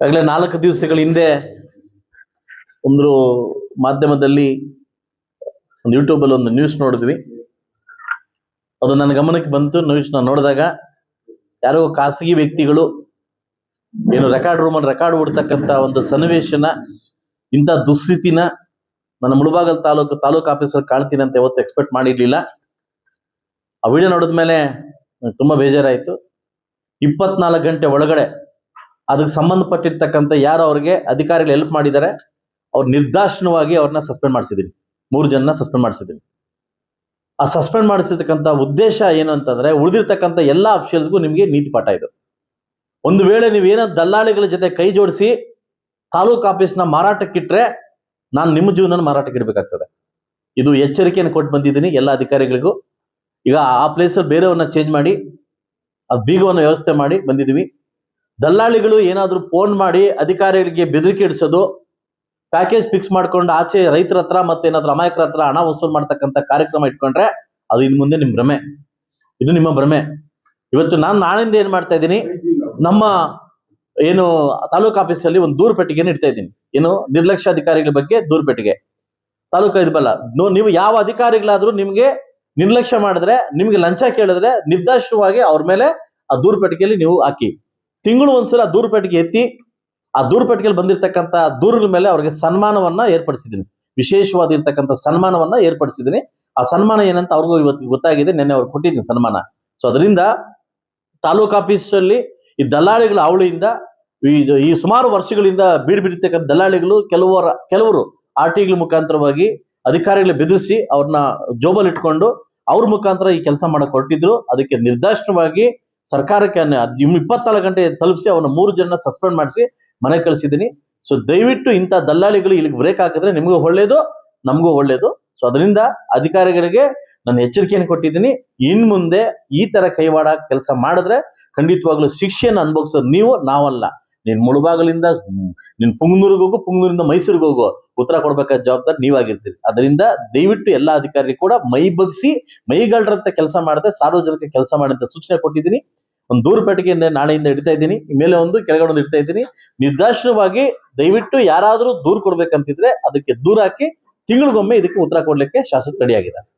ಆಗಲೇ 4 ದಿವಸಗಳ ಹಿಂದೆ ಒಂದು ಮಾಧ್ಯಮದಲ್ಲಿ ಒಂದು ಯೂಟ್ಯೂಬ್ ಅಲ್ಲಿ ಒಂದು ನ್ಯೂಸ್ ನೋಡಿದ್ವಿ. ಅದು ನನ್ನ ಗಮನಕ್ಕೆ ಬಂತು. ನ್ಯೂಸ್ ನೋಡಿದಾಗ ಯಾರೋ ಖಾಸಗಿ ವ್ಯಕ್ತಿಗಳು ಏನು ರೆಕಾರ್ಡ್ ರೂಮ್ ಅಲ್ಲಿ ರೆಕಾರ್ಡ್ ಬಿಡ್ತಕ್ಕಂತ ಒಂದು ಸನ್ನಿವೇಶನ, ಇಂಥ ದುಸ್ಥಿತಿನ ನನ್ನ ಮುಳಬಾಗಲ್ ತಾಲೂಕು ಆಫೀಸರ್ ಕಾಣ್ತೀನಿ ಅಂತ ಯಾವತ್ತು ಎಕ್ಸ್ಪೆಕ್ಟ್ ಮಾಡಿರ್ಲಿಲ್ಲ. ಆ ವಿಡಿಯೋ ನೋಡಿದ್ಮೇಲೆ ತುಂಬಾ ಬೇಜಾರಾಯ್ತು. 24 ಗಂಟೆ ಒಳಗಡೆ ಅದಕ್ಕೆ ಸಂಬಂಧಪಟ್ಟಿರ್ತಕ್ಕಂಥ ಯಾರು ಅವ್ರಿಗೆ ಅಧಿಕಾರಿಗಳು ಹೆಲ್ಪ್ ಮಾಡಿದ್ದಾರೆ ಅವ್ರು ನಿರ್ದಾಕ್ಷಿಣ್ಯವಾಗಿ ಅವ್ರನ್ನ ಸಸ್ಪೆಂಡ್ ಮಾಡಿಸಿದೀನಿ. 3 ಜನನ ಸಸ್ಪೆಂಡ್ ಮಾಡಿಸಿದೀನಿ. ಆ ಸಸ್ಪೆಂಡ್ ಮಾಡಿಸಿರ್ತಕ್ಕಂಥ ಉದ್ದೇಶ ಏನು ಅಂತಂದ್ರೆ, ಉಳಿದಿರ್ತಕ್ಕಂಥ ಎಲ್ಲಾ ಅಫಿಷಿಯಲ್ಸ್ಗೂ ನಿಮ್ಗೆ ನೀತಿ ಪಾಠ ಇದು. ಒಂದು ವೇಳೆ ನೀವೇನೋ ದಲ್ಲಾಳಿಗಳ ಜೊತೆ ಕೈ ಜೋಡಿಸಿ ತಾಲೂಕು ಆಫೀಸ್ನ ಮಾರಾಟಕ್ಕಿಟ್ರೆ ನಾನು ನಿಮ್ಮ ಜೀವನ ಮಾರಾಟಕ್ಕೆ ಇಡಬೇಕಾಗ್ತದೆ. ಇದು ಎಚ್ಚರಿಕೆಯನ್ನು ಕೊಟ್ಟು ಬಂದಿದ್ದೀನಿ ಎಲ್ಲ ಅಧಿಕಾರಿಗಳಿಗೂ. ಈಗ ಆ ಪ್ಲೇಸಲ್ಲಿ ಬೇರೆಯವ್ರನ್ನ ಚೇಂಜ್ ಮಾಡಿ ಅದು ಬೀಗವನ್ನು ವ್ಯವಸ್ಥೆ ಮಾಡಿ ಬಂದಿದ್ದೀವಿ. ದಲ್ಲಾಳಿಗಳು ಏನಾದರೂ ಫೋನ್ ಮಾಡಿ ಅಧಿಕಾರಿಗಳಿಗೆ ಬೆದರಿಕೆ ಇಡಿಸೋದು, ಪ್ಯಾಕೇಜ್ ಫಿಕ್ಸ್ ಮಾಡ್ಕೊಂಡು ಆಚೆ ರೈತರ ಹತ್ರ ಮತ್ತೆ ಏನಾದ್ರೂ ಅಮಾಯಕರ ಹತ್ರ ಹಣ ವಸೂಲು ಮಾಡ್ತಕ್ಕಂಥ ಕಾರ್ಯಕ್ರಮ ಇಟ್ಕೊಂಡ್ರೆ ಅದು ಇನ್ನು ಮುಂದೆ ನಿಮ್ ಭ್ರಮೆ, ಇದು ನಿಮ್ಮ ಭ್ರಮೆ. ಇವತ್ತು ನಾನು ನಾಳಿಂದ ಏನ್ ಮಾಡ್ತಾ ಇದ್ದೀನಿ, ನಮ್ಮ ಏನು ತಾಲೂಕು ಆಫೀಸಲ್ಲಿ ಒಂದು ದೂರು ಪೆಟ್ಟಿಗೆನ ಇಡ್ತಾ ಇದ್ದೀನಿ. ಏನು ನಿರ್ಲಕ್ಷ್ಯ ಅಧಿಕಾರಿಗಳ ಬಗ್ಗೆ ದೂರು ಪೆಟ್ಟಿಗೆ. ತಾಲೂಕು ಇದಲ್ಲ, ನೀವು ಯಾವ ಅಧಿಕಾರಿಗಳಾದ್ರೂ ನಿಮ್ಗೆ ನಿರ್ಲಕ್ಷ್ಯ ಮಾಡಿದ್ರೆ, ನಿಮ್ಗೆ ಲಂಚ ಕೇಳಿದ್ರೆ ನಿರ್ದಾಕ್ಷಿಣ್ಯವಾಗಿ ಅವ್ರ ಮೇಲೆ ಆ ದೂರು ಪೆಟ್ಟಿಗೆಯಲ್ಲಿ ನೀವು ಹಾಕಿ. ತಿಂಗಳು ಒಂದ್ಸಲ ದೂರು ಪೆಟ್ಟಿಗೆ ಎತ್ತಿ ಆ ದೂರು ಪೆಟ್ಟಿಗೆಯಲ್ಲಿ ಬಂದಿರತಕ್ಕಂಥ ದೂರುಗಳ ಮೇಲೆ ಅವ್ರಿಗೆ ಸನ್ಮಾನವನ್ನ ಏರ್ಪಡಿಸಿದ್ದೀನಿ. ವಿಶೇಷವಾಗಿರ್ತಕ್ಕಂಥ ಸನ್ಮಾನವನ್ನ ಏರ್ಪಡಿಸಿದ್ದೀನಿ. ಆ ಸನ್ಮಾನ ಏನಂತ ಅವ್ರಿಗೂ ಇವತ್ತು ಗೊತ್ತಾಗಿದೆ. ನೆನ್ನೆ ಅವ್ರು ಕೊಟ್ಟಿದ್ದೀನಿ ಸನ್ಮಾನ. ಸೊ ಅದರಿಂದ ತಾಲೂಕು ಆಫೀಸಲ್ಲಿ ಈ ದಲ್ಲಾಳಿಗಳ ಅವಳಿಯಿಂದ ಈ ಸುಮಾರು ವರ್ಷಗಳಿಂದ ಬಿಡ್ತಕ್ಕಂಥ ದಲ್ಲಾಳಿಗಳು ಕೆಲವರು ಆರ್ಟಿಗಳ ಮುಖಾಂತರವಾಗಿ ಅಧಿಕಾರಿಗಳ ಬೆದರಿಸಿ ಅವ್ರನ್ನ ಜೋಬಲ್ ಇಟ್ಕೊಂಡು ಅವ್ರ ಮುಖಾಂತರ ಈ ಕೆಲಸ ಮಾಡಕ್ ಹೊರಟಿದ್ರು. ಅದಕ್ಕೆ ನಿರ್ದಾಕ್ಷಿಣ್ಯವಾಗಿ ಸರ್ಕಾರಕ್ಕೆ 24 ಗಂಟೆ ತಲುಪಿಸಿ ಅವನ್ನ 3 ಜನ ಸಸ್ಪೆಂಡ್ ಮಾಡಿಸಿ ಮನೆ ಕಳಿಸಿದ್ದೀನಿ. ಸೊ ದಯವಿಟ್ಟು ಇಂಥ ದಲ್ಲಾಳಿಗಳು ಇಲ್ಲಿಗೆ ಬ್ರೇಕ್ ಹಾಕಿದ್ರೆ ನಿಮಗೂ ಒಳ್ಳೇದು, ನಮಗೂ ಒಳ್ಳೇದು. ಸೊ ಅದರಿಂದ ಅಧಿಕಾರಿಗಳಿಗೆ ನಾನು ಎಚ್ಚರಿಕೆಯನ್ನು ಕೊಟ್ಟಿದ್ದೀನಿ. ಇನ್ ಮುಂದೆ ಈ ತರ ಕೈವಾಡ ಕೆಲಸ ಮಾಡಿದ್ರೆ ಖಂಡಿತವಾಗ್ಲೂ ಶಿಕ್ಷೆಯನ್ನು ಅನುಭವಿಸೋದು ನೀವು, ನಾವಲ್ಲ. ನೀನ್ ಮುಳಬಾಗಲಿಂದ ನೀನ್ ಪುಂಗನೂರಿಗೆ ಹೋಗು, ಪುಂಗನೂರಿಂದ ಮೈಸೂರಿಗೆ ಹೋಗು, ಉತ್ತರ ಕೊಡ್ಬೇಕಾದ ಜವಾಬ್ದಾರಿ ನೀವಾಗಿರ್ತೀರಿ. ಅದರಿಂದ ದಯವಿಟ್ಟು ಎಲ್ಲಾ ಅಧಿಕಾರಿಗಳು ಕೂಡ ಮೈ ಬಗ್ಸಿ ಮೈಗಳ್ರಂತ ಕೆಲಸ ಮಾಡದೆ ಸಾರ್ವಜನಿಕ ಕೆಲಸ ಮಾಡಂತ ಸೂಚನೆ ಕೊಟ್ಟಿದ್ದೀನಿ. ಒಂದು ದೂರು ಪೆಟ್ಟಿಗೆ ನಾಳೆಯಿಂದ ಇಡ್ತಾ ಇದ್ದೀನಿ, ಮೇಲೆ ಒಂದು ಕೆಳಗಡೆ ಒಂದು ಇಡ್ತಾ ಇದ್ದೀನಿ. ನಿರ್ದಾಕ್ಷಿಣ್ಯವಾಗಿ ದಯವಿಟ್ಟು ಯಾರಾದ್ರೂ ದೂರು ಕೊಡ್ಬೇಕಂತಿದ್ರೆ ಅದಕ್ಕೆ ದೂರ ಹಾಕಿ ತಿಂಗಳಿಗೊಮ್ಮೆ ಇದಕ್ಕೆ ಉತ್ತರ ಕೊಡ್ಲಿಕ್ಕೆ ಶಾಸಕರು ರೆಡಿ ಆಗಿದ್ದಾರೆ.